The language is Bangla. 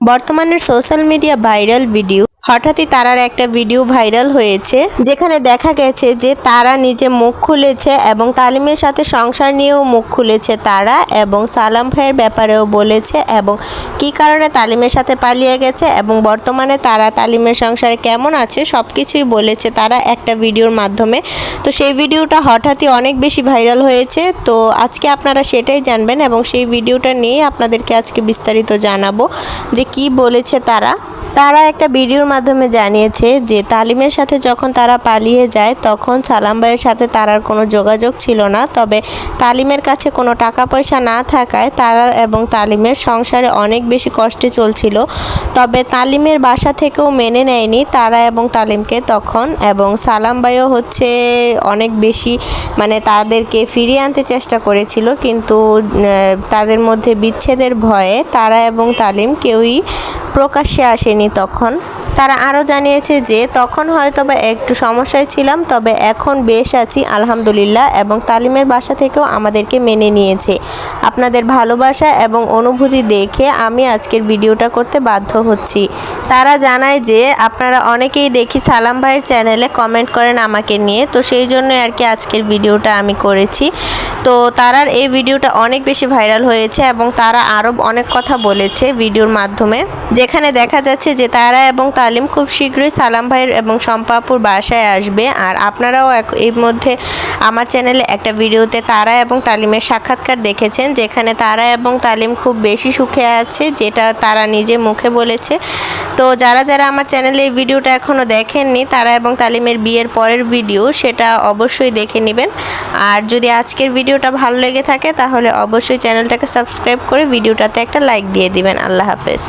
বর্তমানের সোশ্যাল মিডিয়া ভাইরাল ভিডিও। হঠাৎই তারার একটা ভিডিও ভাইরাল হয়েছে, যেখানে দেখা গেছে যে তারা নিজে মুখ খুলেছে এবং তালিমের সাথে সংসার নিয়েও মুখ খুলেছে তারা, এবং সালাম ভাইয়ের ব্যাপারেও বলেছে এবং কি কারণে তালিমের সাথে পালিয়ে গেছে এবং বর্তমানে তারা তালিমের সংসারে কেমন আছে সব কিছুই বলেছে তারা একটা ভিডিওর মাধ্যমে। তো সেই ভিডিওটা হঠাৎই অনেক বেশি ভাইরাল হয়েছে। তো আজকে আপনারা সেটাই জানবেন এবং সেই ভিডিওটা নিয়ে আপনাদেরকে আজকে বিস্তারিত জানাবো যে কি বলেছে তারা একটা ভিডিওর মাধ্যমে জানিয়েছে যে তালিমের সাথে যখন তারা পালিয়ে যায় তখন সালাম ভাইয়ের সাথে তারার কোনো যোগাযোগ ছিল না। তবে তালিমের কাছে কোনো টাকা পয়সা না থাকায় তারা এবং তালিমের সংসারে অনেক বেশি কষ্টে চলছিল। তবে তালিমের বাসা থেকেও মেনে নেয়নি তারা এবং তালিমকে তখন, এবং সালাম ভাইও অনেক বেশি তাদেরকে ফিরিয়ে আনতে চেষ্টা করেছিল, কিন্তু তাদের মধ্যে বিচ্ছেদের ভয়ে তারা এবং তালিম কেউই প্রকাশ্যে আসেনি। তখন তারা আরও জানিয়েছে যে তখন হয়তোবা একটু সমস্যায় ছিলাম, তবে এখন বেশ আছি আলহামদুলিল্লাহ, এবং তালিমের বাসা থেকেও আমাদেরকে মেনে নিয়েছে। আপনাদের ভালোবাসা এবং অনুভূতি দেখে আমি আজকের ভিডিওটা করতে বাধ্য হচ্ছি। তারা জানায় যে আপনারা অনেকেই দেখি সালাম ভাইয়ের চ্যানেলে কমেন্ট করেন আমাকে নিয়ে, তো সেই জন্যই আর কি আজকের ভিডিওটা আমি করেছি। তো তারার এই ভিডিওটা অনেক বেশি ভাইরাল হয়েছে এবং তারা আরও অনেক কথা বলেছে ভিডিওর মাধ্যমে, যেখানে দেখা যাচ্ছে যে তারা এবং তালিম খুব শীঘ্রই সালাম ভাইয়ের এবং শম্পা আপুর বাসায় আসবে। আর আপনারাও এর মধ্যে আমার চ্যানেলে একটা ভিডিওতে তারা এবং তালিমের সাক্ষাৎকার দেখেছেন, যেখানে তারা এবং তালিম খুব বেশি সুখে আছে, যেটা তারা নিজে মুখে বলেছে। তো যারা আমার চ্যানেলে এই ভিডিওটা এখনও দেখেননি, তারা এবং তালিমের বিয়ের পরের ভিডিও, সেটা অবশ্যই দেখে নেবেন। আর যদি আজকের ভিডিওটা ভালো লেগে থাকে তাহলে অবশ্যই চ্যানেলটাকে সাবস্ক্রাইব করে ভিডিওটাতে একটা লাইক দিয়ে দিবেন। আল্লাহ হাফেজ।